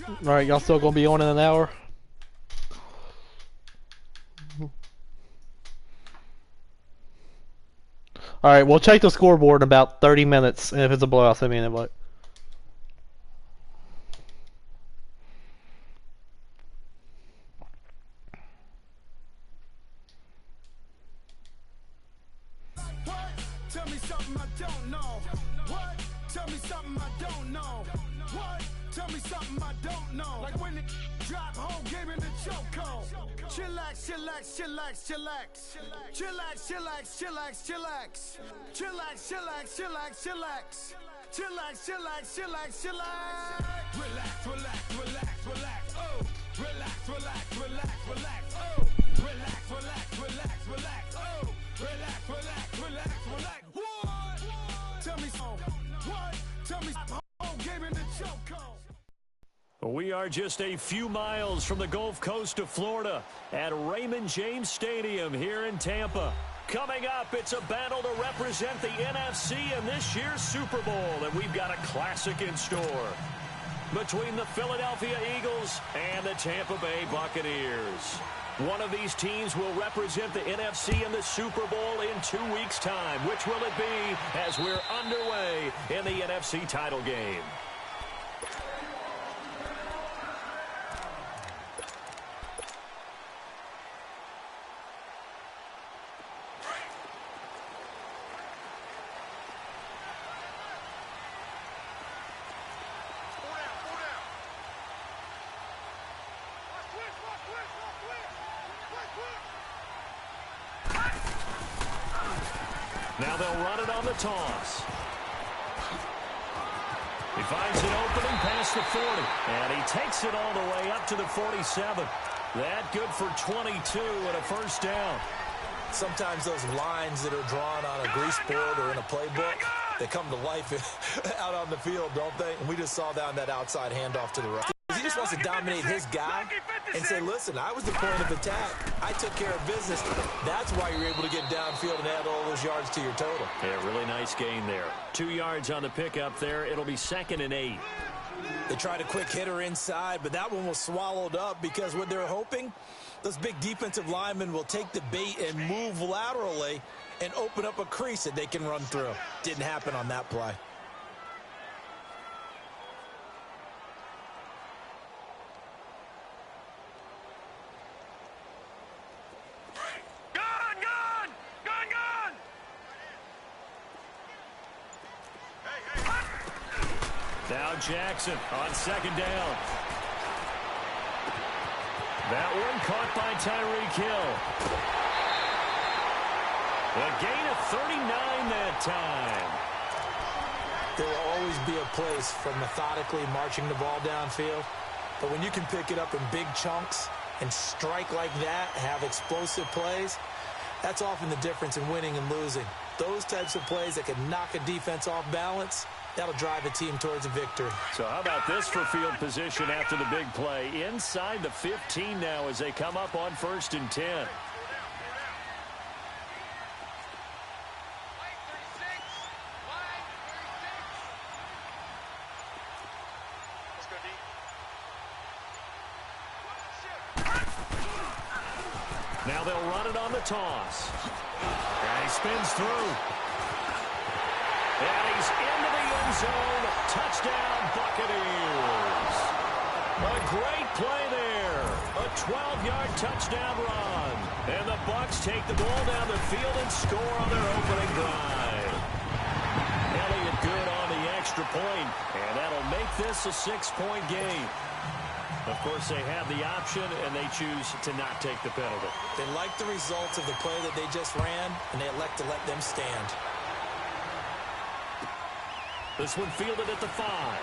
All right, y'all still gonna be on in an hour? All right, we'll check the scoreboard in about 30 minutes, and if it's a blowout, send me an invite. Tell me something I don't know. What? Tell me something I don't know. What? Tell me something I don't know. Like when it drop whole game in the chokehold. Chillax, chillax, chillax, chillax. Chillax, chillax, chillax, chillax. Chillax, chillax, chillax, chillax. Chillax, chillax, chillax, chillax. Relax, relax, relax, relax. Oh, relax, relax, relax, relax. Oh, relax, relax, relax, relax. Oh, relax, relax, relax, relax. What? Tell me so. What? Tell me whole game in the chokehold. We are just a few miles from the Gulf Coast of Florida at Raymond James Stadium here in Tampa. Coming up, it's a battle to represent the NFC in this year's Super Bowl, and we've got a classic in store between the Philadelphia Eagles and the Tampa Bay Buccaneers. One of these teams will represent the NFC in the Super Bowl in 2 weeks' time. Which will it be as we're underway in the NFC title game? Now they'll run it on the toss. He finds an opening past the 40, and he takes it all the way up to the 47. That good for 22 and a first down. Sometimes those lines that are drawn on a grease board or in a playbook, they come to life out on the field, don't they? And we just saw down that outside handoff to the right. He just wants to dominate his guy and say, listen, I was the point of attack. I took care of business. That's why you're able to get downfield and add all those yards to your total. Yeah, really nice gain there. 2 yards on the pickup there. It'll be 2nd and 8. They tried a quick hitter inside, but that one was swallowed up because what they're hoping, those big defensive linemen will take the bait and move laterally and open up a crease that they can run through. Didn't happen on that play. Now Jackson on 2nd down. That one caught by Tyreek Hill. A gain of 39 that time. There will always be a place for methodically marching the ball downfield. But when you can pick it up in big chunks and strike like that, have explosive plays, that's often the difference in winning and losing. Those types of plays that can knock a defense off balance, that'll drive a team towards a victory. So how about this for field position after the big play? Inside the 15 now as they come up on 1st and 10. Now they'll run it on the toss. And he spins through. And he's into the end zone. Touchdown, Buccaneers. A great play there. A 12-yard touchdown run. And the Bucs take the ball down the field and score on their opening drive. Elliott good on the extra point, and that'll make this a 6-point game. Of course, they have the option, and they choose to not take the penalty. They like the results of the play that they just ran, and they elect to let them stand. This one fielded at the 5.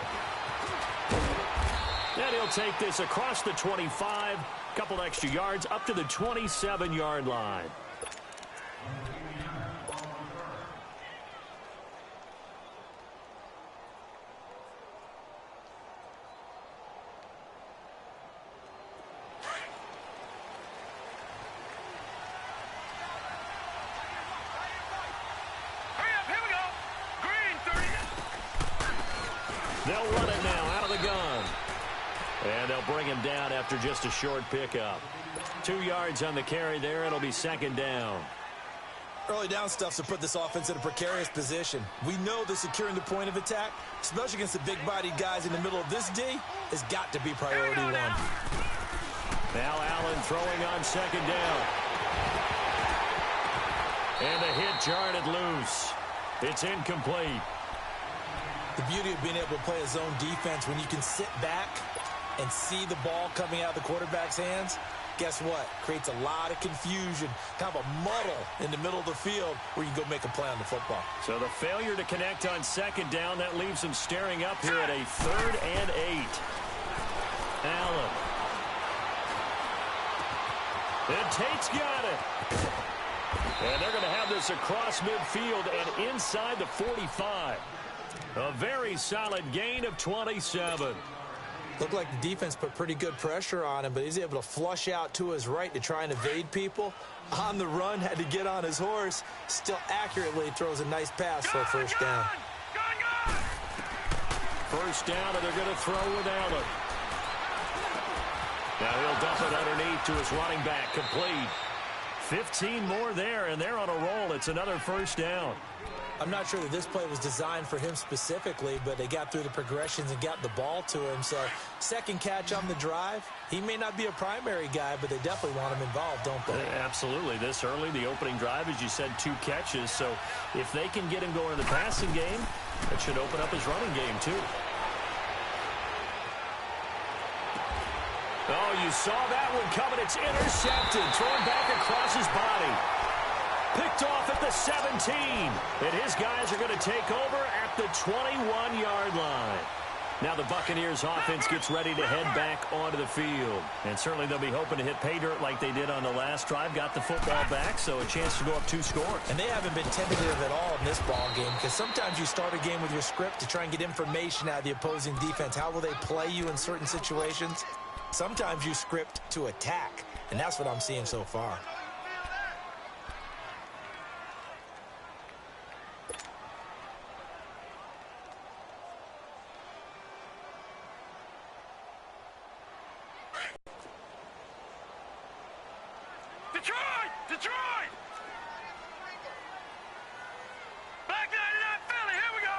And he'll take this across the 25. Couple extra yards up to the 27-yard line. They'll run it now out of the gun. And they'll bring him down after just a short pickup. 2 yards on the carry there. It'll be second down. Early down stuff to put this offense in a precarious position. We know that securing the point of attack, especially against the big-bodied guys in the middle of this D, has got to be priority one. Now Allen throwing on second down. And the hit jarred it loose. It's incomplete. The beauty of being able to play a zone defense when you can sit back and see the ball coming out of the quarterback's hands, guess what? Creates a lot of confusion, kind of a muddle in the middle of the field where you can go make a play on the football. So the failure to connect on second down, that leaves them staring up here at a 3rd and 8. Allen. And Tate's got it. And they're going to have this across midfield and inside the 45. A very solid gain of 27. Looked like the defense put pretty good pressure on him, but he's able to flush out to his right to try and evade people. On the run, had to get on his horse. Still accurately throws a nice pass for a first down. First down, and they're going to throw with Allen. Now he'll dump it underneath to his running back, complete. 15 more there, and they're on a roll. It's another first down. I'm not sure that this play was designed for him specifically, but they got through the progressions and got the ball to him. So second catch on the drive. He may not be a primary guy, but they definitely want him involved, don't they? Absolutely. This early, the opening drive, as you said, 2 catches. So if they can get him going in the passing game, that should open up his running game too. Oh, you saw that one coming. It's intercepted. Thrown back across his body. Picked off at the 17. And his guys are going to take over at the 21-yard line. Now the Buccaneers offense gets ready to head back onto the field. And certainly they'll be hoping to hit pay dirt like they did on the last drive. Got the football back, so a chance to go up 2 scores. And they haven't been tentative at all in this ball game, because sometimes you start a game with your script to try and get information out of the opposing defense. How will they play you in certain situations? Sometimes you script to attack, and that's what I'm seeing so far. Detroit! Back 99 Philly, here we go!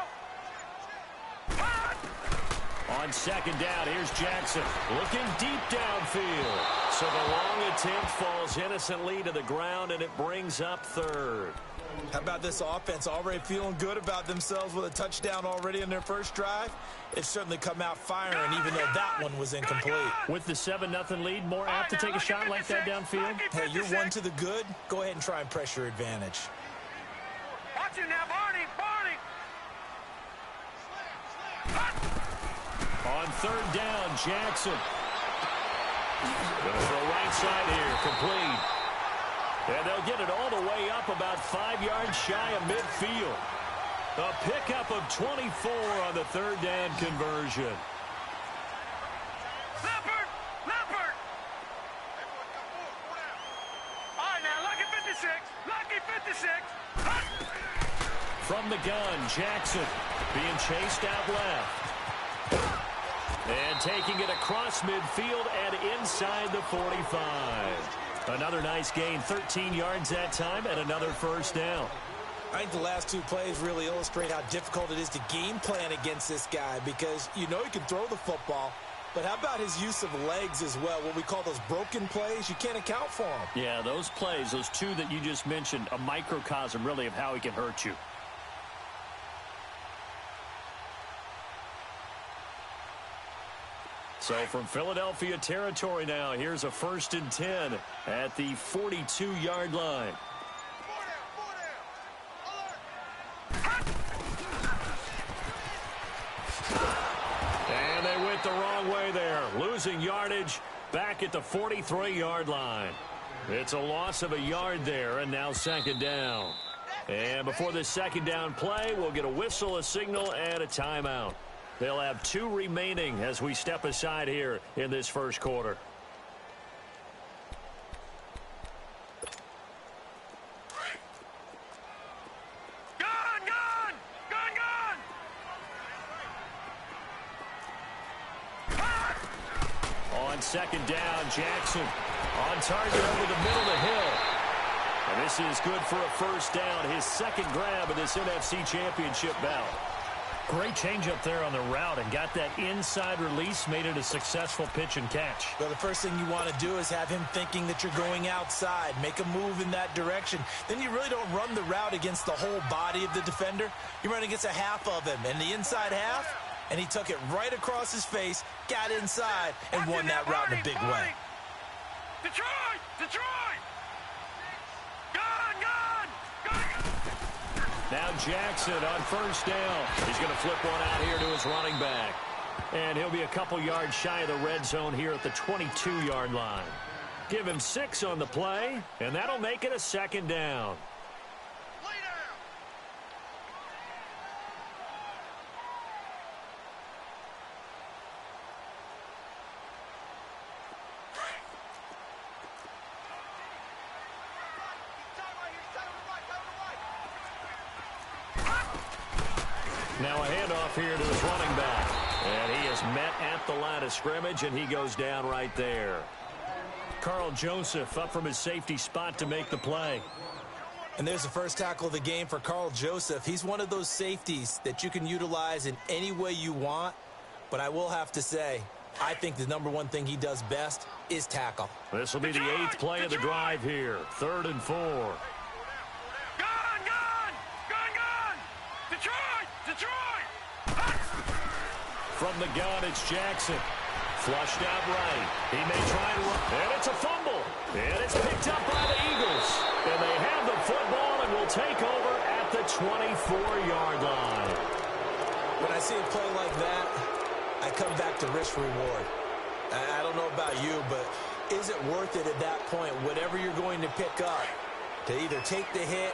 On second down, here's Jackson looking deep downfield. So the long attempt falls innocently to the ground, and it brings up 3rd. How about this offense already feeling good about themselves with a touchdown already in their first drive? It's certainly come out firing, even though that one was incomplete. With the 7-0 lead, more apt to take a shot like that downfield? Hey, you're 1 to the good. Go ahead and try and press your advantage. Watch it now, Barney! On 3rd down, Jackson. Going to throw right side here, complete. And they'll get it all the way up about 5 yards shy of midfield. A pickup of 24 on the 3rd down conversion. Leopard! All right, now, lucky 56! From the gun, Jackson being chased out left. And taking it across midfield and inside the 45. Another nice gain, 13 yards that time, and another first down. I think the last 2 plays really illustrate how difficult it is to game plan against this guy, because you know he can throw the football, but how about his use of legs as well? What we call those broken plays, you can't account for them. Yeah, those plays, those 2 that you just mentioned, a microcosm really of how he can hurt you. So from Philadelphia territory now, here's a 1st and 10 at the 42-yard line. And they went the wrong way there, losing yardage back at the 43-yard line. It's a loss of a yard there, and now second down. And before this second down play, we'll get a whistle, a signal, and a timeout. They'll have 2 remaining as we step aside here in this first quarter. On second down, Jackson on target over the middle to Hill. And this is good for a first down, his second grab of this NFC Championship bout. Great change up there on the route and got that inside release, made it a successful pitch and catch. Well, the first thing you want to do is have him thinking that you're going outside, make a move in that direction. Then you really don't run the route against the whole body of the defender. You run against a half of him, and the inside half, and he took it right across his face, got inside, and won that route in a big way. Detroit! Detroit! Now Jackson on first down. He's going to flip one out here to his running back. And he'll be a couple yards shy of the red zone here at the 22-yard line. Give him 6 on the play, and that'll make it a second down. Now a handoff here to his running back. And he is met at the line of scrimmage, and he goes down right there. Carl Joseph up from his safety spot to make the play. And there's the first tackle of the game for Carl Joseph. He's one of those safeties that you can utilize in any way you want. But I will have to say, I think the number one thing he does best is tackle. This will be the 8th play of the drive here. 3rd and 4. From the gun, it's Jackson. Flushed out right. He may try to run. And it's a fumble. And it's picked up by the Eagles. And they have the football and will take over at the 24-yard line. When I see a play like that, I come back to risk reward. I don't know about you, but is it worth it at that point, whatever you're going to pick up, to either take the hit,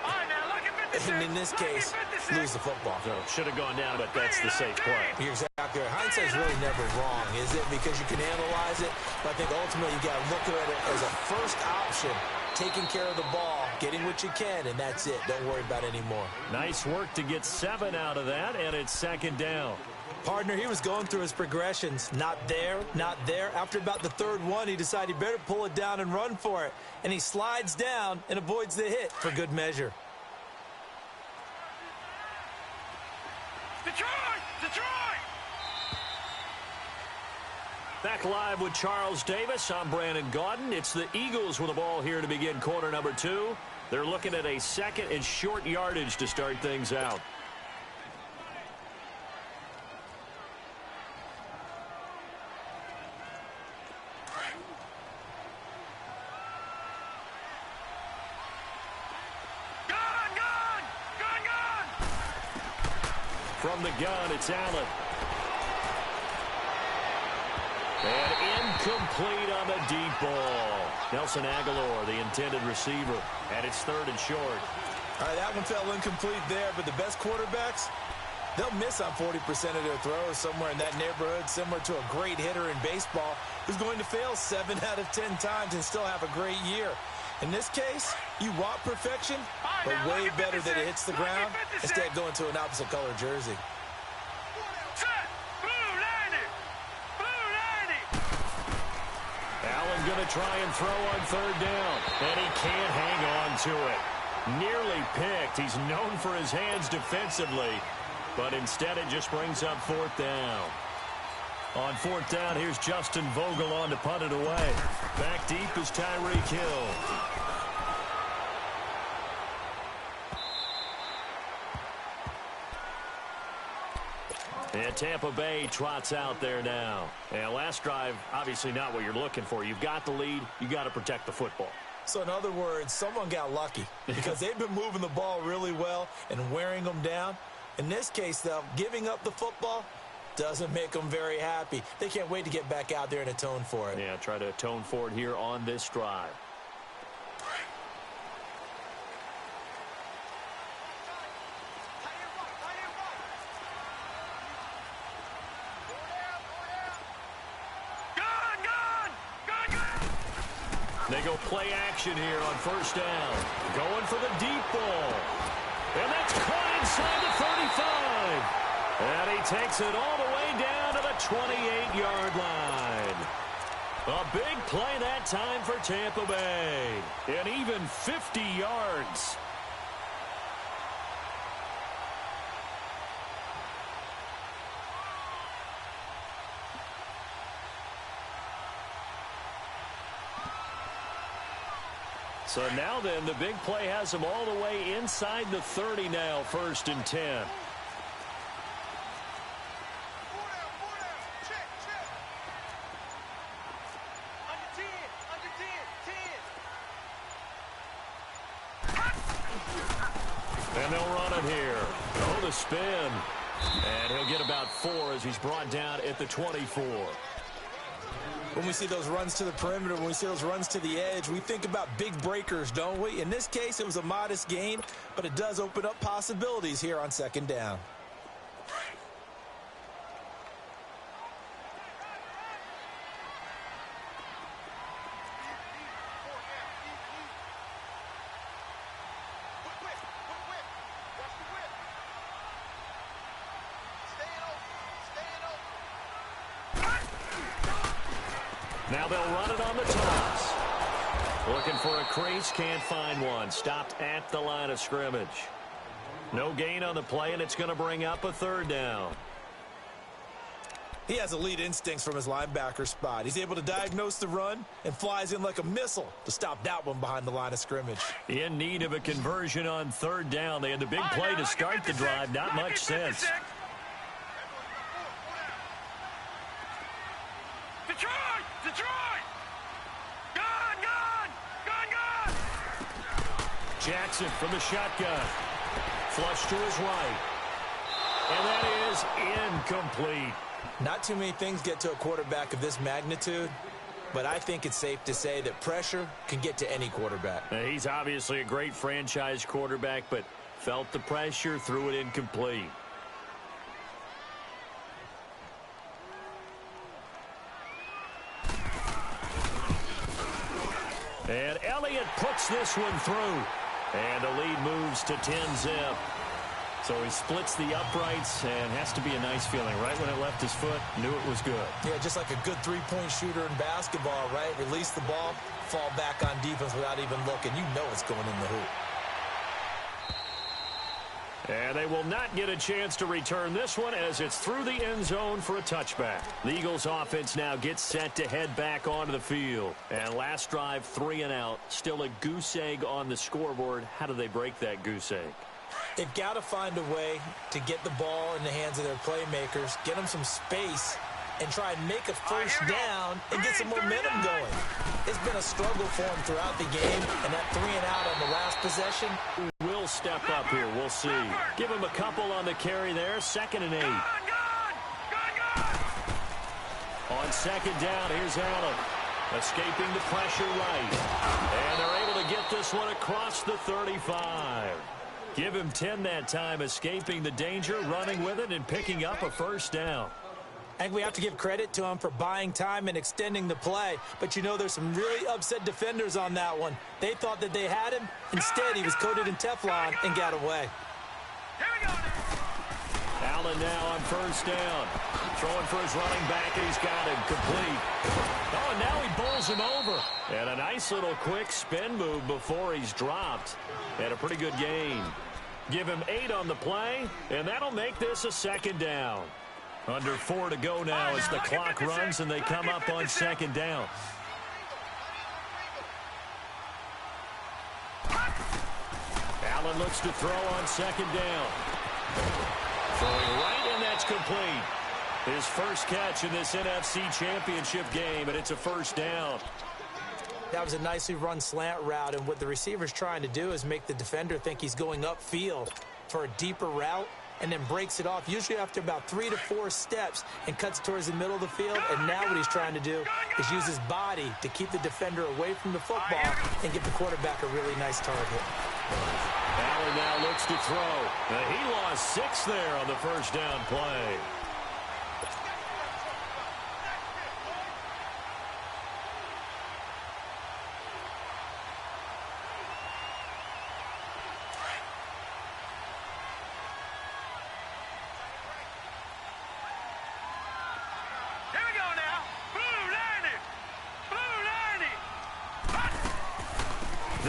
and in this case, lose the football? So should have gone down, but that's the safe play. You're exactly right. Hindsight's really never wrong, is it? Because you can analyze it, but I think ultimately you got to look at it as a first option, taking care of the ball, getting what you can, and that's it. Don't worry about it anymore. Nice work to get 7 out of that, and it's second down. Partner, he was going through his progressions. Not there, not there. After about the 3rd one, he decided he better pull it down and run for it. And he slides down and avoids the hit for good measure. Detroit! Detroit! Back live with Charles Davis. I'm Brandon Gaudin. It's the Eagles with the ball here to begin quarter number 2. They're looking at a 2nd and short yardage to start things out. From the gun, it's Allen. And incomplete on the deep ball. Nelson Aguilar, the intended receiver. And it's 3rd and short. All right, that one fell incomplete there, but the best quarterbacks, they'll miss on 40% of their throws, somewhere in that neighborhood, similar to a great hitter in baseball who's going to fail 7 out of 10 times and still have a great year. In this case, you want perfection, but way better that it hits the ground instead of going to an opposite color jersey. Allen going to try and throw on 3rd down, and he can't hang on to it. Nearly picked. He's known for his hands defensively, but instead it just brings up 4th down. On 4th down, here's Justin Vogel on to punt it away. Back deep is Tyreek Hill. And Tampa Bay trots out there now. And last drive, obviously not what you're looking for. You've got the lead. You got to protect the football. So in other words, someone got lucky because they've been moving the ball really well and wearing them down. In this case, though, giving up the football doesn't make them very happy. They can't wait to get back out there and atone for it. Yeah, try to atone for it here on this drive. They go play action here on 1st down. Going for the deep ball. And that's caught inside the 35. And he takes it all the way down to the 28-yard line. A big play that time for Tampa Bay. And even 50 yards. So now then, the big play has them all the way inside the 30 now, 1st and 10. And they'll run it here. Oh, the spin. And he'll get about 4 as he's brought down at the 24. When we see those runs to the perimeter, when we see those runs to the edge, we think about big breakers, don't we? In this case, it was a modest gain, but it does open up possibilities here on 2nd down. Now they'll run it on the toss. Looking for a crease, can't find one. Stopped at the line of scrimmage. No gain on the play, and it's going to bring up a 3rd down. He has elite instincts from his linebacker spot. He's able to diagnose the run and flies in like a missile to stop that one behind the line of scrimmage. In need of a conversion on 3rd down. They had the big play to start the drive. Not much sense. Jackson from the shotgun. Flush to his right. And that is incomplete. Not too many things get to a quarterback of this magnitude, but I think it's safe to say that pressure can get to any quarterback. He's obviously a great franchise quarterback, but felt the pressure, threw it incomplete. And Elliott puts this one through. And the lead moves to 10-zip. So he splits the uprights and has to be a nice feeling. Right when it left his foot, knew it was good. Yeah, just like a good three-point shooter in basketball, right? Release the ball, fall back on defense without even looking. You know it's going in the hoop. And they will not get a chance to return this one as it's through the end zone for a touchback. The Eagles offense now gets set to head back onto the field. And last drive, 3 and out. Still a goose egg on the scoreboard. How do they break that goose egg? They've got to find a way to get the ball in the hands of their playmakers, get them some space, and try and make a first down and get some momentum going. It's been a struggle for them throughout the game, and that 3 and out on the last possession will step up here. We'll see. Give him a couple on the carry there. 2nd and 8. On 2nd down, here's Allen. Escaping the pressure right. And they're able to get this one across the 35. Give him 10 that time, escaping the danger, running with it, and picking up a first down. I think we have to give credit to him for buying time and extending the play. But, you know, there's some really upset defenders on that one. They thought that they had him. Instead, he was coated in Teflon and got away. Allen now on first down. Throwing for his running back, and he's got him complete. Oh, and now he bowls him over. And a nice little quick spin move before he's dropped. And a pretty good gain. Give him 8 on the play, and that'll make this a 2nd down. Under 4 to go now as the clock runs and they come up on 2nd down. Allen looks to throw on 2nd down. Throwing right, and that's complete. His first catch in this NFC Championship game, and it's a first down. That was a nicely run slant route, and what the receiver's trying to do is make the defender think he's going upfield for a deeper route, and then breaks it off, usually after about 3 to 4 steps, and cuts towards the middle of the field. And now what he's trying to do is use his body to keep the defender away from the football and give the quarterback a really nice target. Allen now looks to throw. He lost 6 there on the first down play.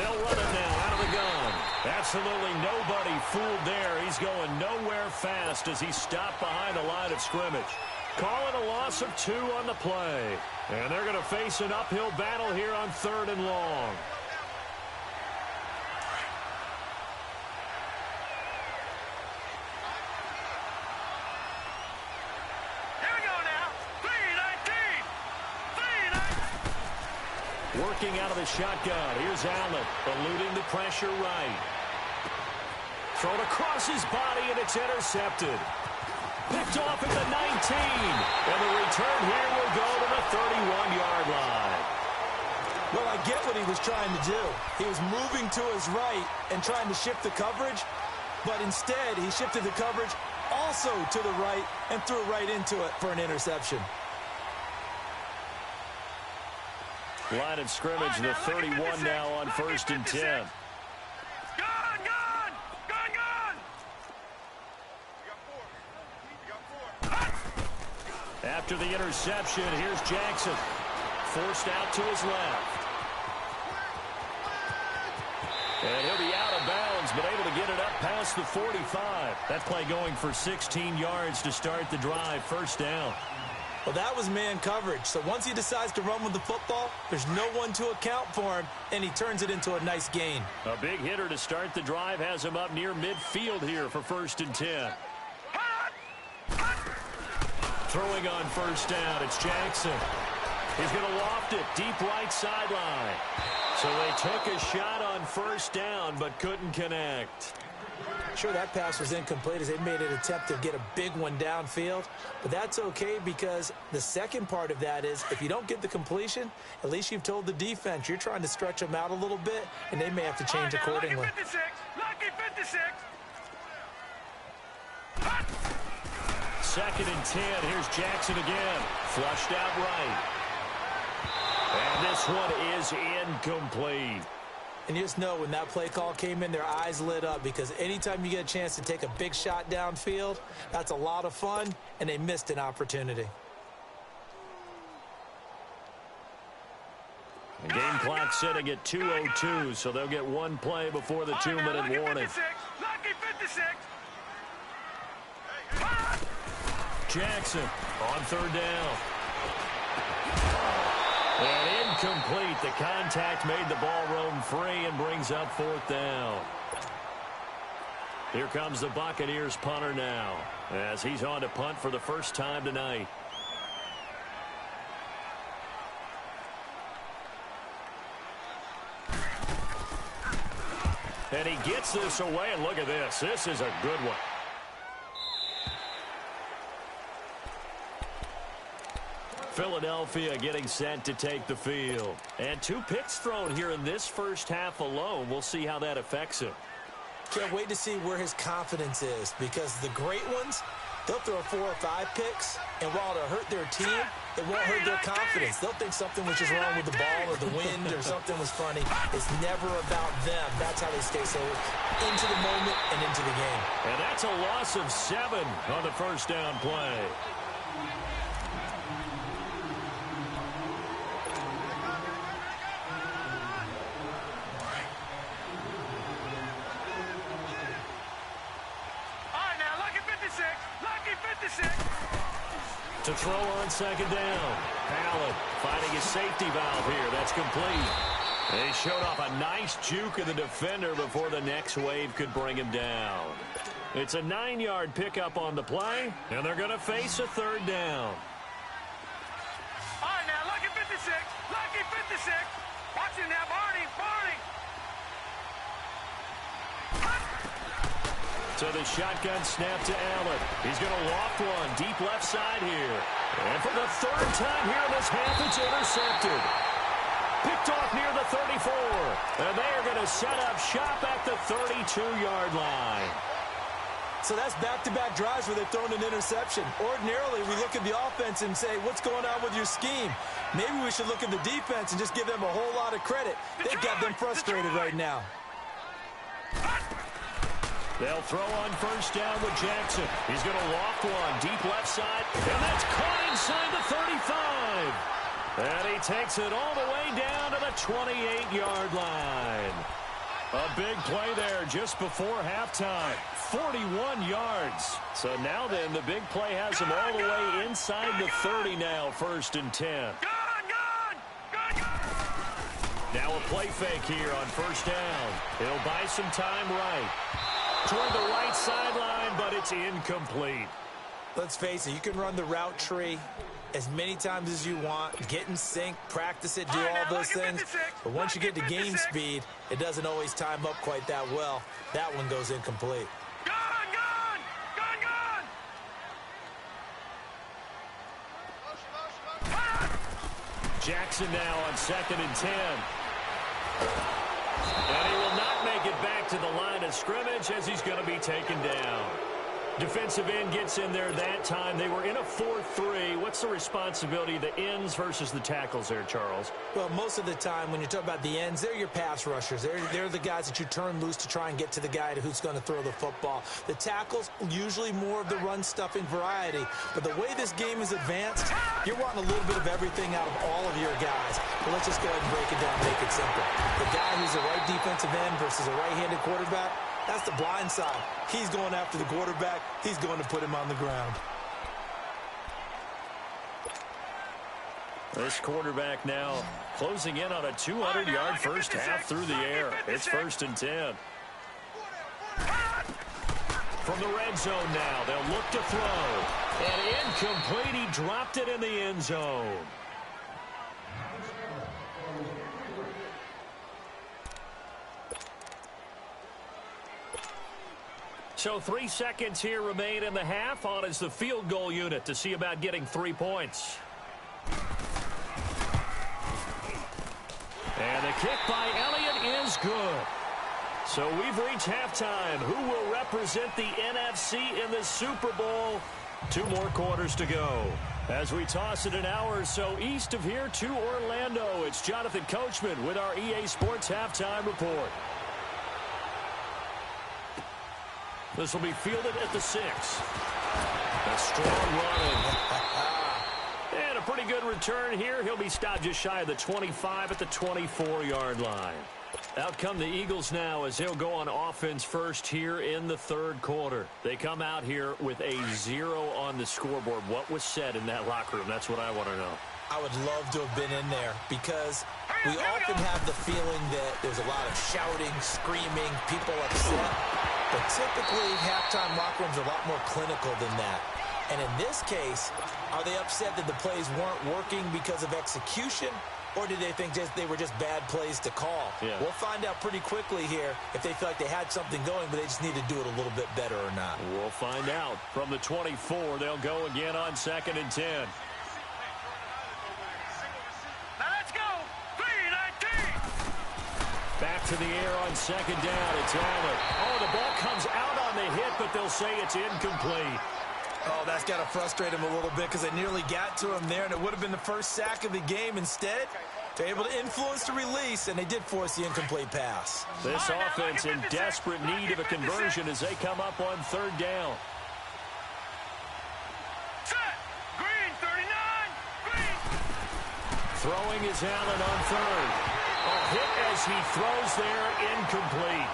They'll run it now out of the gun. Absolutely nobody fooled there. He's going nowhere fast as he's stopped behind the line of scrimmage. Calling a loss of 2 on the play. And they're going to face an uphill battle here on 3rd and long. Working out of the shotgun. Here's Allen, eluding the pressure right. Thrown across his body, and it's intercepted. Picked off at the 19. And the return here will go to the 31-yard line. Well, I get what he was trying to do. He was moving to his right and trying to shift the coverage. But instead, he shifted the coverage also to the right and threw right into it for an interception. Line of scrimmage, the 31 now on 1st and 10. After the interception, here's Jackson. Forced out to his left. And he'll be out of bounds, but able to get it up past the 45. That play going for 16 yards to start the drive. 1st down. Well, that was man coverage. So once he decides to run with the football, there's no one to account for him, and he turns it into a nice gain. A big hitter to start the drive has him up near midfield here for 1st and 10. Throwing on 1st down, it's Jackson. He's going to loft it deep right sideline. So they took a shot on 1st down, but couldn't connect. Sure, that pass was incomplete as they made an attempt to get a big one downfield. But that's okay because the second part of that is if you don't get the completion, at least you've told the defense you're trying to stretch them out a little bit, and they may have to change accordingly. Lucky 56. Lucky 56. 2nd and 10. Here's Jackson again. Flushed out right. And this one is incomplete. And you just know when that play call came in, their eyes lit up because anytime you get a chance to take a big shot downfield, that's a lot of fun, and they missed an opportunity. The game clock sitting at 2:02, so they'll get one play before the 2-minute warning. Lucky 56. Jackson on 3rd down. And incomplete. The contact made the ball roam free and brings up 4th down. Here comes the Buccaneers punter now as he's on to punt for the first time tonight. And he gets this away, and look at this. This is a good one. Philadelphia getting set to take the field. And 2 picks thrown here in this first half alone. We'll see how that affects him. Can't wait to see where his confidence is because the great ones, they'll throw 4 or 5 picks, and while it'll hurt their team, it won't hurt their confidence. They'll think something was just wrong with the ball or the wind or something was funny. It's never about them. That's how they stay so into the moment and into the game. And that's a loss of 7 on the 1st down play. To throw on 2nd down. Allen finding his safety valve here. That's complete. They showed off a nice juke of the defender before the next wave could bring him down. It's a 9-yard pickup on the play, and they're going to face a 3rd down. All right, now, lucky 56. Lucky 56. Watch it now, Barney. Barney. So the shotgun snap to Allen. He's going to loft one deep left side here. And for the 3rd time here in this half, it's intercepted. Picked off near the 34. And they are going to set up shop at the 32-yard line. So that's back-to-back drives where they've thrown an interception. Ordinarily, we look at the offense and say, what's going on with your scheme? Maybe we should look at the defense and just give them a whole lot of credit. They've got them frustrated right now. They'll throw on 1st down with Jackson. He's going to loft one deep left side, and that's caught inside the 35. And he takes it all the way down to the 28-yard line. A big play there just before halftime. 41 yards. So now then, the big play has him all the way inside the 30 now, 1st and 10. Now a play fake here on 1st down. He'll buy some time right. Toward the right sideline, but it's incomplete. Let's face it, you can run the route tree as many times as you want, get in sync, practice it, do all those things. But once you get to game speed, it doesn't always time up quite that well. That one goes incomplete. Jackson now on 2nd and 10. And he will not make it back to the line of scrimmage as he's going to be taken down. Defensive end gets in there that time. They were in a 4-3. What's the responsibility of the ends versus the tackles there, Charles? Well, most of the time when you talk about the ends, they're your pass rushers. They're the guys that you turn loose to try and get to the guy who's going to throw the football. The tackles, usually more of the run-stuffing variety. But the way this game is advanced, you're wanting a little bit of everything out of all of your guys. But let's just go ahead and break it down and make it simple. The guy who's a right defensive end versus a right-handed quarterback, that's the blind side. He's going after the quarterback. He's going to put him on the ground. This quarterback now closing in on a 200-yard first half through the air. It's 1st and 10. From the red zone now, they'll look to throw. And incomplete. He dropped it in the end zone. So 3 seconds here remain in the half. On is the field goal unit to see about getting 3 points. And the kick by Elliott is good. So we've reached halftime. Who will represent the NFC in the Super Bowl? 2 more quarters to go. As we toss it an hour or so east of here to Orlando, it's Jonathan Coachman with our EA Sports Halftime Report. This will be fielded at the 6. A strong running. And a pretty good return here. He'll be stopped just shy of the 25 at the 24-yard line. Out come the Eagles now as they'll go on offense first here in the 3rd quarter. They come out here with a 0 on the scoreboard. What was said in that locker room? That's what I want to know. I would love to have been in there because we often have the feeling that there's a lot of shouting, screaming, people upset. But typically, halftime locker rooms are a lot more clinical than that. And in this case, are they upset that the plays weren't working because of execution? Or did they think they were just bad plays to call? Yeah. We'll find out pretty quickly here if they feel like they had something going, but they just need to do it a little bit better or not. We'll find out. From the 24, they'll go again on 2nd and 10. Let's go! 3-19! Back to the air on 2nd down. It's Allen. Oh, the ball comes out on the hit, but they'll say it's incomplete. Oh, that's got to frustrate him a little bit because they nearly got to him there, and it would have been the first sack of the game. Instead, they're able to influence the release, and they did force the incomplete pass. This offense in desperate need of a conversion as they come up on 3rd down. Set! Green, 39! Green! Throwing is Allen on 3rd. A hit as he throws there, incomplete.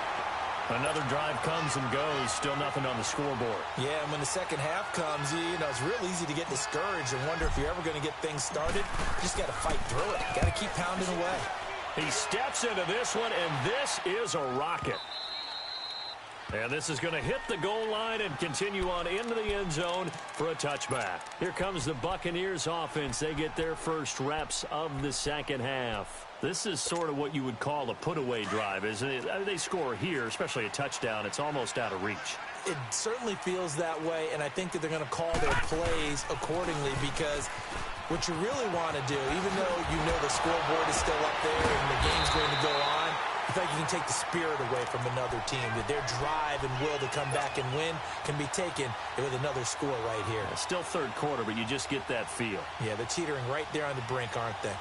Another drive comes and goes, still nothing on the scoreboard. Yeah, and when the second half comes, you know, it's real easy to get discouraged and wonder if you're ever going to get things started. You just got to fight through it. Got to keep pounding away. He steps into this one, and this is a rocket. And this is going to hit the goal line and continue on into the end zone for a touchback. Here comes the Buccaneers offense. They get their first reps of the second half. This is sort of what you would call a put-away drive, isn't it? I mean, they score here, especially a touchdown. It's almost out of reach. It certainly feels that way, and I think that they're going to call their plays accordingly because what you really want to do, even though you know the scoreboard is still up there and the game's going to go on, I think you can take the spirit away from another team, that their drive and will to come back and win can be taken with another score right here. It's still 3rd quarter, but you just get that feel. Yeah, they're teetering right there on the brink, aren't they?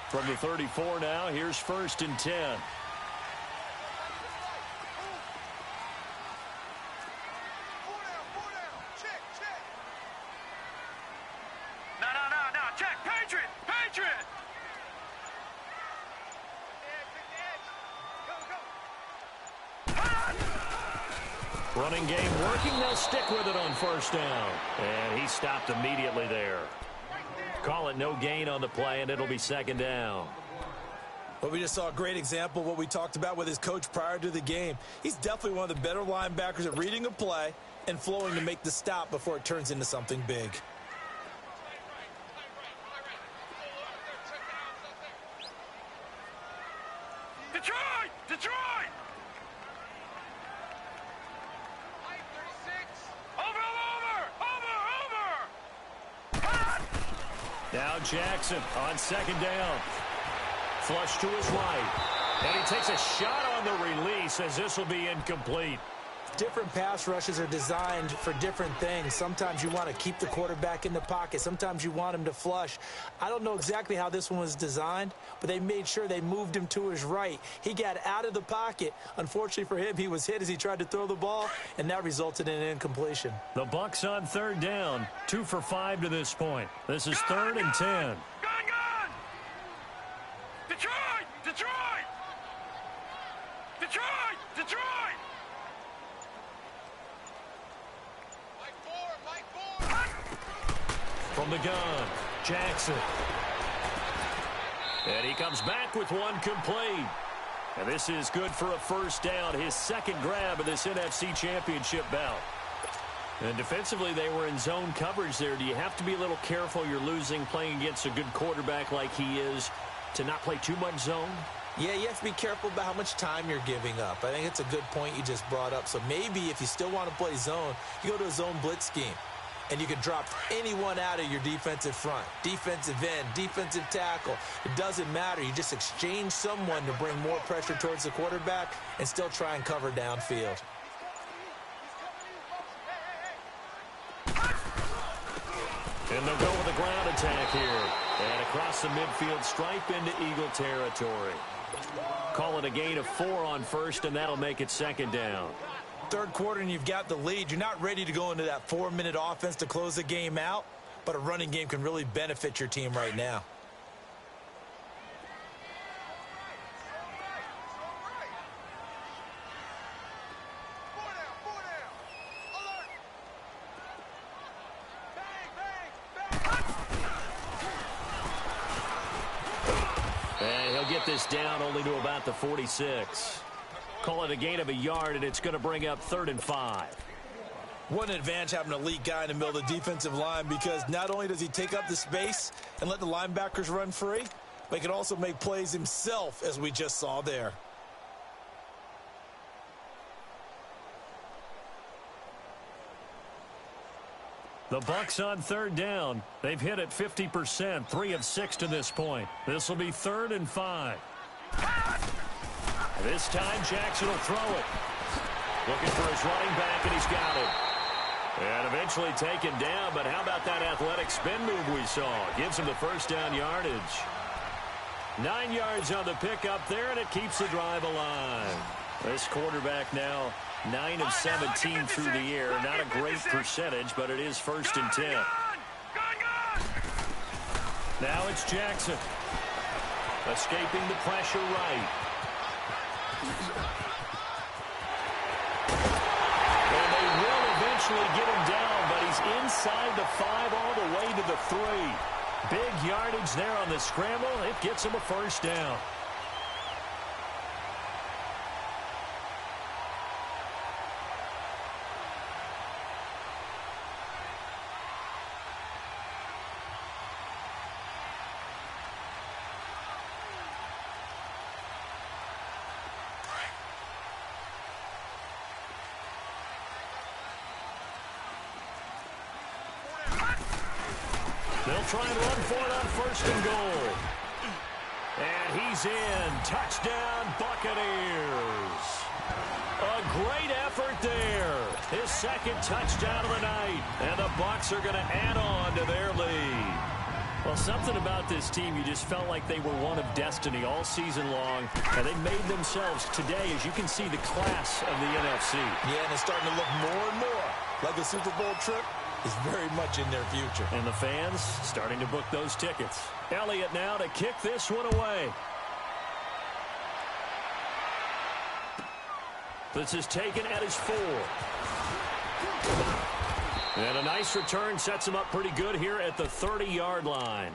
From the 34 now, here's 1st and 10. Running game working. They'll stick with it on first down. And he stopped immediately there. Call it no gain on the play, and it'll be second down. But we just saw a great example of what we talked about with his coach prior to the game. He's definitely one of the better linebackers at reading a play and flowing to make the stop before it turns into something big. Detroit! Detroit! Over! Now Jackson on second down. Flush to his right. And he takes a shot on the release as this will be incomplete. Different pass rushes are designed for different things. Sometimes you want to keep the quarterback in the pocket. Sometimes you want him to flush. I don't know exactly how this one was designed, but they made sure they moved him to his right. He got out of the pocket. Unfortunately for him, he was hit as he tried to throw the ball, and that resulted in an incompletion. The Bucs on third down, 2 for 5 to this point. This is 3rd and 10. Gun! Detroit! Detroit! Detroit! Detroit! From the gun, Jackson. And he comes back with one complete. And this is good for a first down, his second grab of this NFC Championship bout. And defensively, they were in zone coverage there. Do you have to be a little careful you're losing playing against a good quarterback like he is to not play too much zone? Yeah, you have to be careful about how much time you're giving up. I think it's a good point you just brought up. So maybe if you still want to play zone, you go to a zone blitz scheme. And you can drop anyone out of your defensive front, defensive end, defensive tackle. It doesn't matter. You just exchange someone to bring more pressure towards the quarterback and still try and cover downfield. And they'll go with a ground attack here. And across the midfield stripe into Eagle territory. Call it a gain of 4 on first, and that'll make it second down. Third quarter and you've got the lead. You're not ready to go into that 4-minute offense to close the game out, but a running game can really benefit your team right now. And he'll get this down only to about the 46. Call it a gain of a yard, and it's going to bring up 3rd and 5. What an advantage having an elite guy in the middle of the defensive line, because not only does he take up the space and let the linebackers run free, but he can also make plays himself, as we just saw there. The Bucs on third down. They've hit it 50%, 3 of 6 to this point. This will be 3rd and 5. This time, Jackson will throw it. Looking for his running back, and he's got it. And eventually taken down, but how about that athletic spin move we saw? Gives him the first down yardage. 9 yards on the pickup there, and it keeps the drive alive. This quarterback now 9 of 17 through the air. Not a great percentage, but it is 1st and 10. Now it's Jackson. Escaping the pressure right. And they will eventually get him down, but he's inside the 5 all the way to the 3. Big yardage there on the scramble. It gets him a first down. They'll try and run for it on 1st and goal. And he's in. Touchdown, Buccaneers. A great effort there. His 2nd touchdown of the night. And the Bucs are going to add on to their lead. Well, something about this team, you just felt like they were one of destiny all season long. And they made themselves today, as you can see, the class of the NFC. Yeah, and it's starting to look more and more like a Super Bowl trip is very much in their future. And the fans starting to book those tickets. Elliott now to kick this one away. This is taken at his 4. And a nice return sets him up pretty good here at the 30-yard line.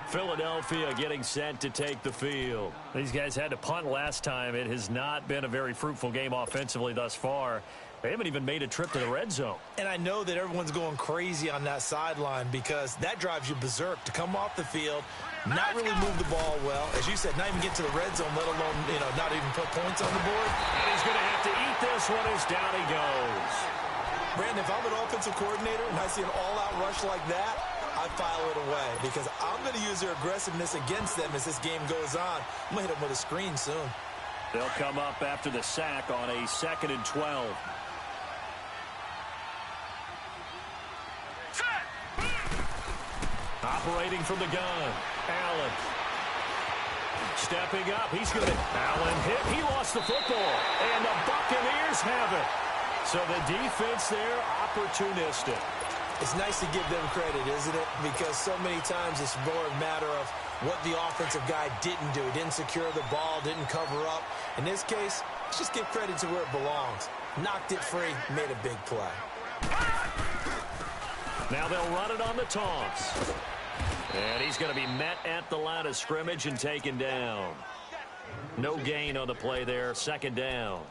Philadelphia getting set to take the field. These guys had to punt last time. It has not been a very fruitful game offensively thus far. They haven't even made a trip to the red zone. And I know that everyone's going crazy on that sideline because that drives you berserk to come off the field, not really move the ball well. As you said, not even get to the red zone, let alone, not even put points on the board. And he's going to have to eat this one as down he goes. Brandon, if I'm an offensive coordinator and I see an all-out rush like that, I file it away because I'm going to use their aggressiveness against them as this game goes on. I'm going to hit them with a screen soon. They'll come up after the sack on a 2nd and 12. Operating from the gun, Allen. Stepping up, he's going to... Allen hit, he lost the football, and the Buccaneers have it. So the defense there, opportunistic. It's nice to give them credit, isn't it? Because so many times it's more a matter of what the offensive guy didn't do. Didn't secure the ball, didn't cover up. In this case, let's just give credit to where it belongs. Knocked it free, made a big play. Now they'll run it on the toss. And he's going to be met at the line of scrimmage and taken down. No gain on the play there, 2nd down.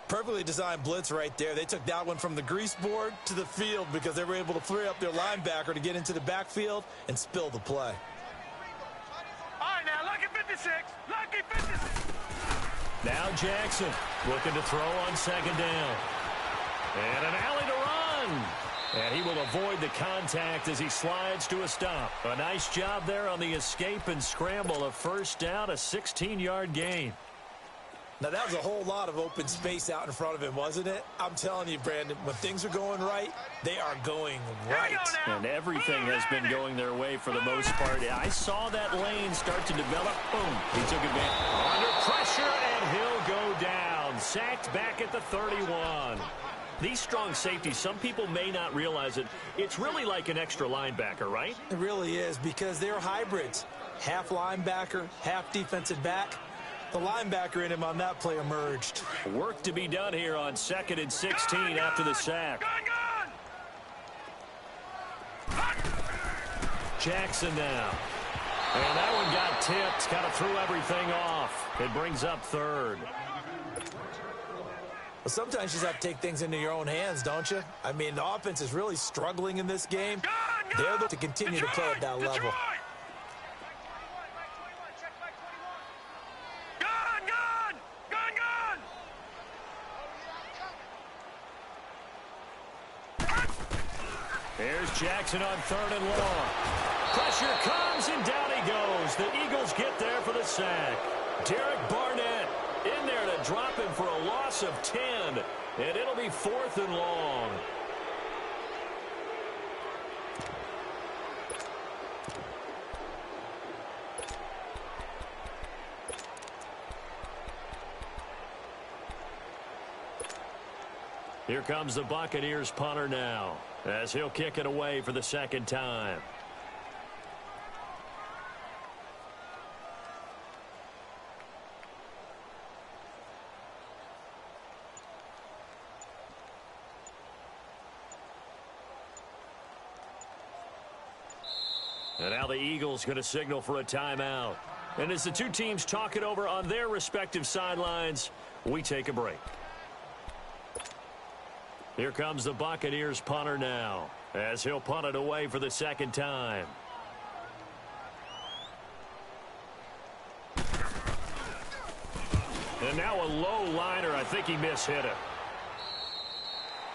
Perfectly designed blitz right there. They took that one from the grease board to the field because they were able to free up their linebacker to get into the backfield and spill the play. All right, now, lucky 56. Lucky 56. Now Jackson looking to throw on 2nd down. And an alley to run. And he will avoid the contact as he slides to a stop. A nice job there on the escape and scramble. A 1st down, a 16-yard gain. Now, that was a whole lot of open space out in front of him, wasn't it? I'm telling you, Brandon, when things are going right, they are going right. And everything has been going their way for the most part. I saw that lane start to develop. Boom. He took advantage. Under pressure, and he'll go down. Sacked back at the 31. These strong safeties, some people may not realize it. It's really like an extra linebacker, right? It really is because they're hybrids. Half linebacker, half defensive back. The linebacker in him on that play emerged. Work to be done here on 2nd and 16 after the sack. Jackson now. And that one got tipped. Kind of threw everything off. It brings up 3rd. Well, sometimes you just have to take things into your own hands, don't you? I mean, the offense is really struggling in this game. They're to continue to play at that level. Here's Jackson on 3rd and long. Pressure comes, and down he goes. The Eagles get there for the sack. Derek Barnett in there to drop him for a loss of 10. And it'll be 4th and long. Here comes the Buccaneers punter now, as he'll kick it away for the 2nd time. And now the Eagles going to signal for a timeout. And as the two teams talk it over on their respective sidelines, we take a break. Here comes the Buccaneers punter now, as he'll punt it away for the 2nd time. And now a low liner. I think he mishit it.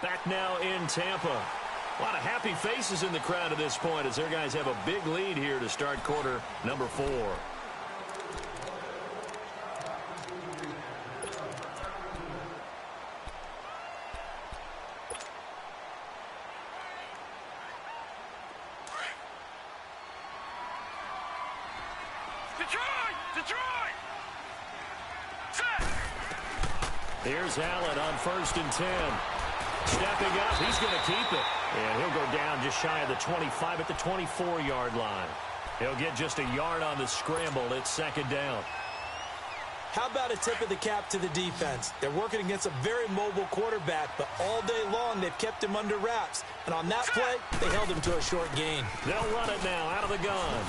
Back now in Tampa. A lot of happy faces in the crowd at this point as their guys have a big lead here to start quarter number 4. Here's Allen on 1st and 10. Stepping up, he's going to keep it. And he'll go down just shy of the 25 at the 24-yard line. He'll get just a yard on the scramble. It's 2nd down. How about a tip of the cap to the defense? They're working against a very mobile quarterback, but all day long they've kept him under wraps. And on that play, they held him to a short gain. They'll run it now out of the gun.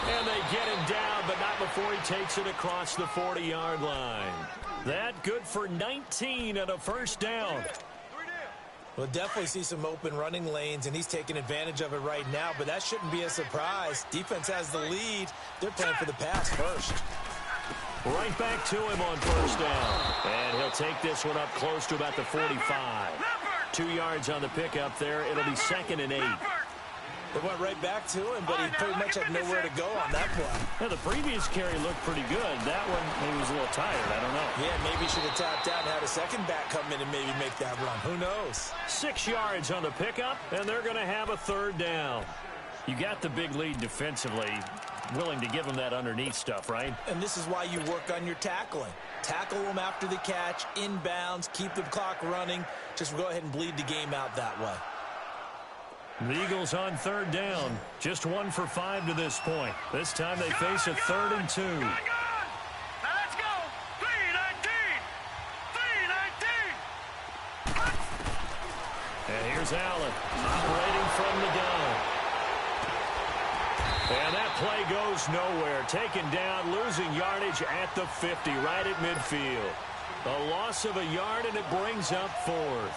And they get him down, but not before he takes it across the 40-yard line. That good for 19 and a first down. We'll definitely see some open running lanes, and he's taking advantage of it right now, but that shouldn't be a surprise. Defense has the lead. They're playing for the pass first. Right back to him on first down. And he'll take this one up close to about the 45. 2 yards on the pickup there. It'll be 2nd and 8. They went right back to him, but he pretty much had nowhere to go on that play. Yeah, the previous carry looked pretty good. That one, maybe was a little tired. I don't know. Yeah, maybe he should have tapped out and had a second back come in and maybe make that run. Who knows? 6 yards on the pickup, and they're going to have a 3rd down. You got the big lead defensively. Willing to give them that underneath stuff, right? And this is why you work on your tackling. Tackle them after the catch, inbounds, keep the clock running. Just go ahead and bleed the game out that way. The Eagles on 3rd down. Just 1 for 5 to this point. This time they face a 3rd and 2. Now let's go. 3-19. 3-19. And here's Allen operating from the gun. And that play goes nowhere. Taken down, losing yardage at the 50, right at midfield. A loss of a yard, and it brings up 4th.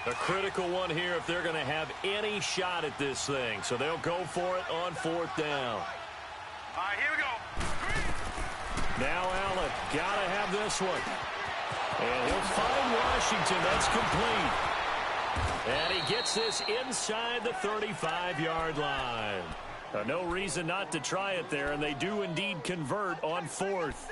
A critical one here if they're going to have any shot at this thing. So they'll go for it on 4th down. All right, here we go. Now Allen, got to have this one. And he'll find Washington. That's complete. And he gets this inside the 35-yard line. No reason not to try it there, and they do indeed convert on 4th.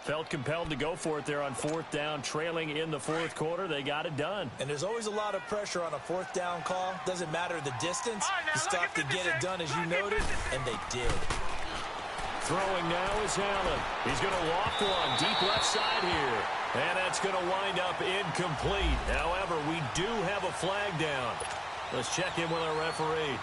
Felt compelled to go for it there on 4th down, trailing in the 4th quarter. They got it done. And there's always a lot of pressure on a 4th down call. Doesn't matter the distance. You still have to get it done as you noted, and they did. Throwing now is Allen. He's going to loft one deep left side here. And that's going to wind up incomplete. However, we do have a flag down. Let's check in with our referee.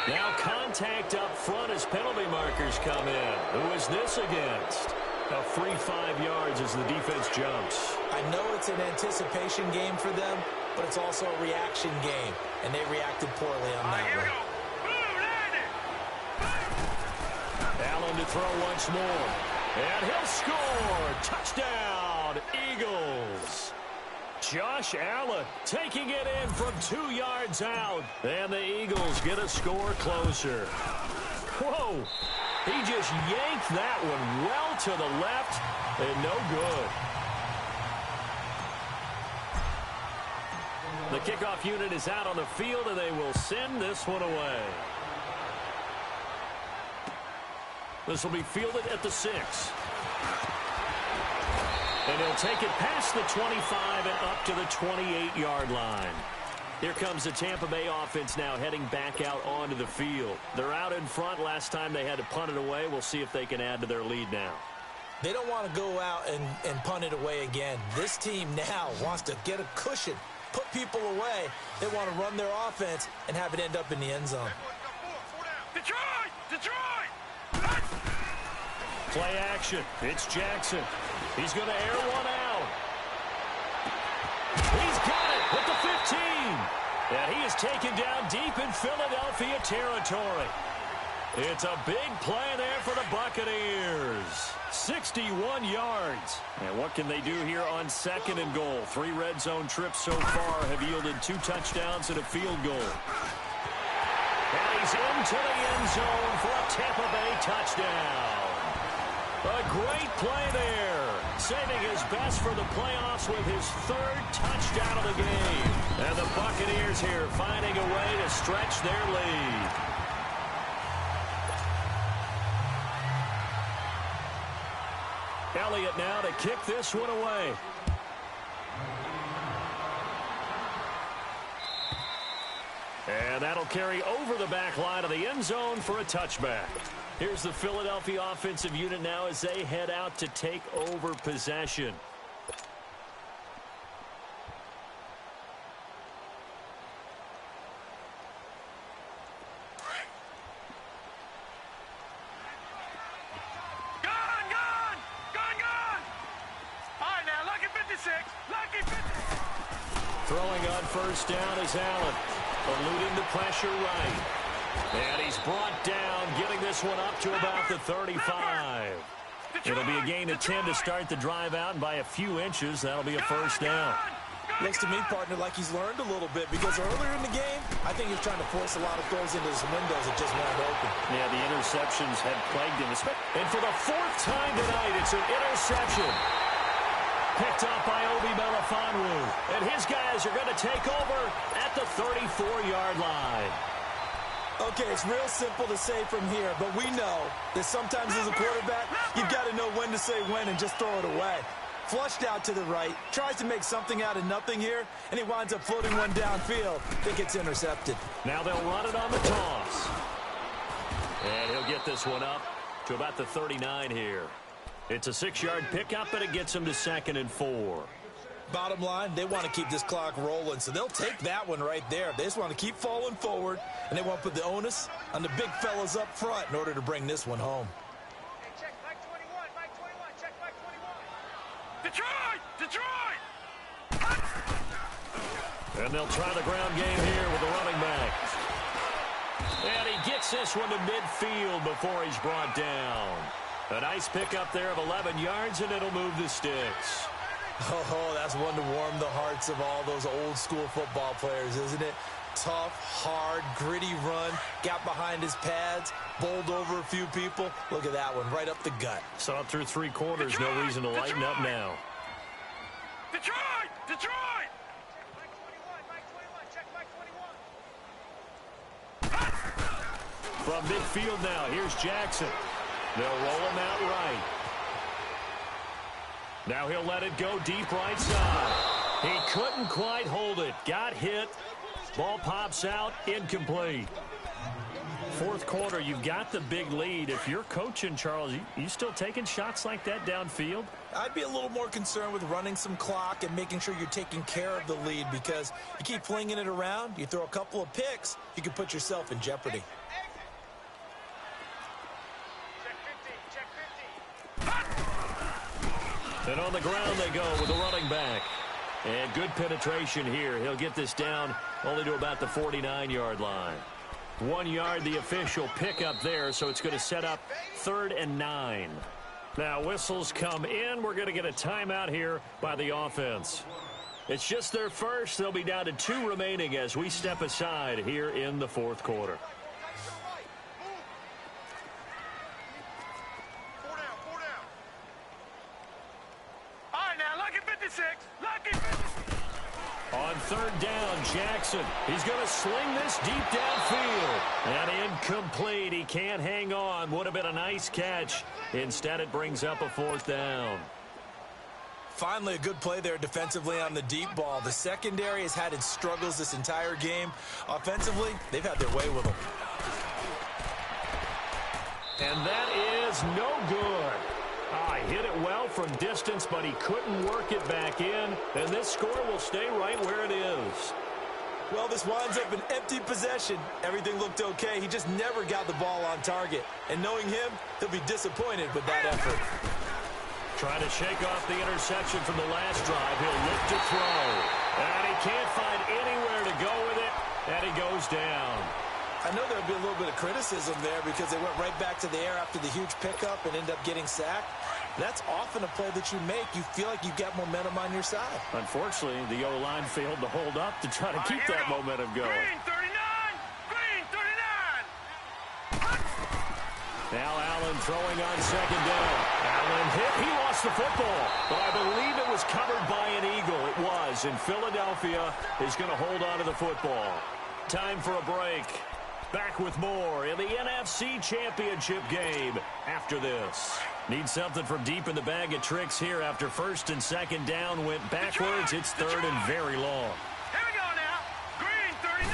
Now contact up front as penalty markers come in. Who is this against? A free 5 yards as the defense jumps. I know it's an anticipation game for them, but it's also a reaction game, and they reacted poorly on that one. Allen to throw once more. And he'll score. Touchdown, Eagles. Josh Allen taking it in from 2 yards out. And the Eagles get a score closer. Whoa. He just yanked that one well to the left and no good. The kickoff unit is out on the field, and they will send this one away. This will be fielded at the 6. And he'll take it past the 25 and up to the 28-yard line. Here comes the Tampa Bay offense now heading back out onto the field. They're out in front. Last time they had to punt it away. We'll see if they can add to their lead now. They don't want to go out and punt it away again. This team now wants to get a cushion, put people away. They want to run their offense and have it end up in the end zone. Detroit! Detroit! Play action. It's Jackson. He's going to air one out. He's got it at the 15. And he is taken down deep in Philadelphia territory. It's a big play there for the Buccaneers. 61 yards. And what can they do here on 2nd and goal? 3 red zone trips so far have yielded 2 touchdowns and a field goal. And he's into the end zone for a Tampa Bay touchdown. A great play there. Saving his best for the playoffs with his 3rd touchdown of the game. And the Buccaneers here finding a way to stretch their lead. Elliott now to kick this one away. And that'll carry over the back line of the end zone for a touchback. Here's the Philadelphia offensive unit now as they head out to take over possession. Throwing on first down is Allen. Eluding the pressure right. And he's brought down, getting this one up to about the 35. It'll be a gain of 10 to start the drive out, and by a few inches, that'll be a first down. Looks to me, partner, like he's learned a little bit, because earlier in the game, I think he was trying to force a lot of throws into his windows that just weren't open. Yeah, the interceptions had plagued him. And for the fourth time tonight, it's an interception. Picked up by Obi Melifonwu. And his guys are going to take over at the 34-yard line. Okay, it's real simple to say from here, but we know that sometimes as a quarterback, you've got to know when to say when and just throw it away. Flushed out to the right, tries to make something out of nothing here, and he winds up floating one downfield. It gets intercepted. Now they'll run it on the toss. And he'll get this one up to about the 39 here. It's a 6-yard pickup, and it gets him to 2nd and 4. Bottom line, they want to keep this clock rolling, so they'll take that one right there. They just want to keep falling forward, and they want to put the onus on the big fellas up front in order to bring this one home. Hey, check Mike 21, Mike 21, check Mike 21. Detroit! And they'll try the ground game here with the running back. And he gets this one to midfield before he's brought down. A nice pickup there of 11 yards, and it'll move the sticks. Oh, that's one to warm the hearts of all those old-school football players, isn't it? Tough, hard, gritty run, got behind his pads, bowled over a few people. Look at that one, right up the gut. Saw it through 3 quarters, no reason to lighten up now. Detroit! Check Mike 21. From midfield now, here's Jackson. They'll roll him out right. Now he'll let it go deep right side. He couldn't quite hold it. Got hit. Ball pops out. Incomplete. 4th quarter, you've got the big lead. If you're coaching, Charles, you still taking shots like that downfield? I'd be a little more concerned with running some clock and making sure you're taking care of the lead, because you keep flinging it around, you throw a couple of picks, you can put yourself in jeopardy. And on the ground they go with the running back. And good penetration here. He'll get this down only to about the 49-yard line. 1 yard, the official pickup there, so it's going to set up 3rd and 9. Now whistles come in. We're going to get a timeout here by the offense. It's just their first. They'll be down to 2 remaining as we step aside here in the 4th quarter. On 3rd down, Jackson. He's going to sling this deep downfield. And incomplete. He can't hang on. Would have been a nice catch. Instead, it brings up a 4th down. Finally, a good play there defensively on the deep ball. The secondary has had its struggles this entire game. Offensively, they've had their way with them. And that is no good. He hit it well from distance, but he couldn't work it back in. And this score will stay right where it is. Well, this winds up an empty possession. Everything looked okay. He just never got the ball on target. And knowing him, he'll be disappointed with that effort. Trying to shake off the interception from the last drive. He'll look to throw. And he can't find anywhere to go with it. And he goes down. I know there'll be a little bit of criticism there because they went right back to the air after the huge pickup and ended up getting sacked. That's often a play that you make. You feel like you've got momentum on your side. Unfortunately, the O-line failed to hold up to try to keep that momentum going. Green 39! Green 39! Now Allen throwing on 2nd down. Allen hit. He lost the football. But I believe it was covered by an Eagle. It was. And Philadelphia is going to hold on to the football. Time for a break. Back with more in the NFC Championship game after this. Need something from deep in the bag of tricks here after 1st and 2nd down went backwards. It's 3rd and very long. Here we go now. Green 39.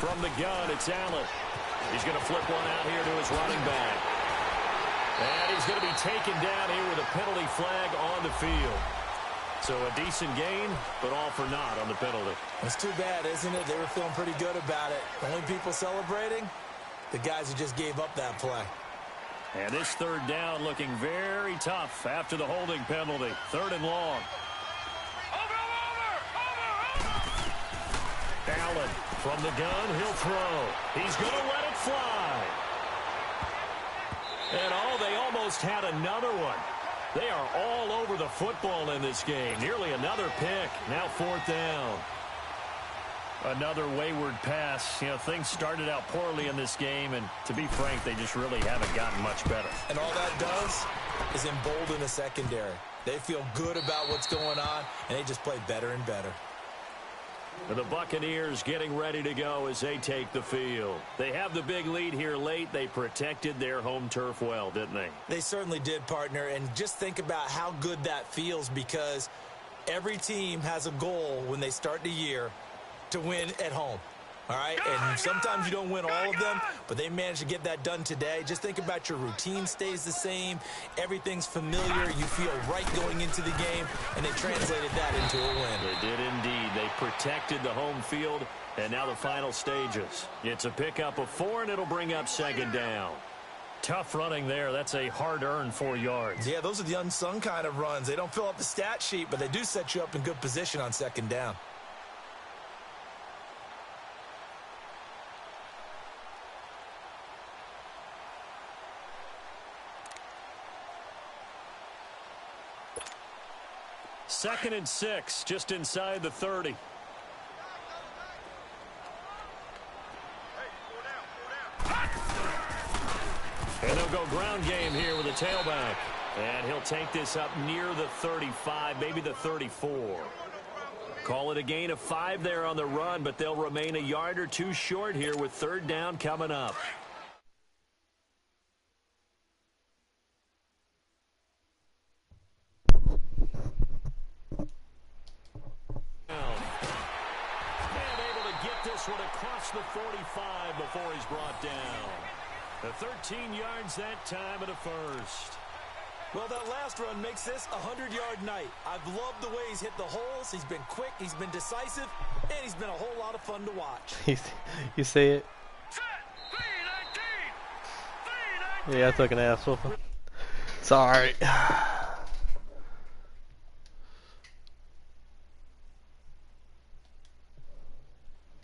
From the gun, it's Allen. He's going to flip one out here to his running back. And he's going to be taken down here with a penalty flag on the field. So a decent gain, but all for naught on the penalty. It's too bad, isn't it? They were feeling pretty good about it. The only people celebrating, the guys who just gave up that play. And this third down looking very tough after the holding penalty. 3rd and long. Allen from the gun, he'll throw. He's going to let it fly. And they almost had another one. They are all over the football in this game. Nearly another pick. Now 4th down. Another wayward pass. You know, things started out poorly in this game, and to be frank, they just really haven't gotten much better. And all that does is embolden the secondary. They feel good about what's going on, and they just play better and better. The Buccaneers getting ready to go as they take the field. They have the big lead here late. They protected their home turf well, didn't they? They certainly did, partner. And just think about how good that feels, because every team has a goal when they start the year to win at home. All right? And sometimes you don't win all of them, but they managed to get that done today. Just think about your routine stays the same. Everything's familiar. You feel right going into the game, and they translated that into a win. They did indeed. They protected the home field, and now the final stages. It's a pickup of 4, and it'll bring up 2nd down. Tough running there. That's a hard-earned 4 yards. Yeah, those are the unsung kind of runs. They don't fill up the stat sheet, but they do set you up in good position on 2nd down. Second and 6, just inside the 30. And they'll go ground game here with a tailback. And he'll take this up near the 35, maybe the 34. Call it a gain of 5 there on the run, but they'll remain a yard or 2 short here with 3rd down coming up. One across the 45 before he's brought down. The 13 yards that time at a first. Well, that last run makes this a 100-yard night. I've loved the way he's hit the holes. He's been quick, he's been decisive, and he's been a whole lot of fun to watch. You see it? Yeah, I took an ass whooping. Sorry.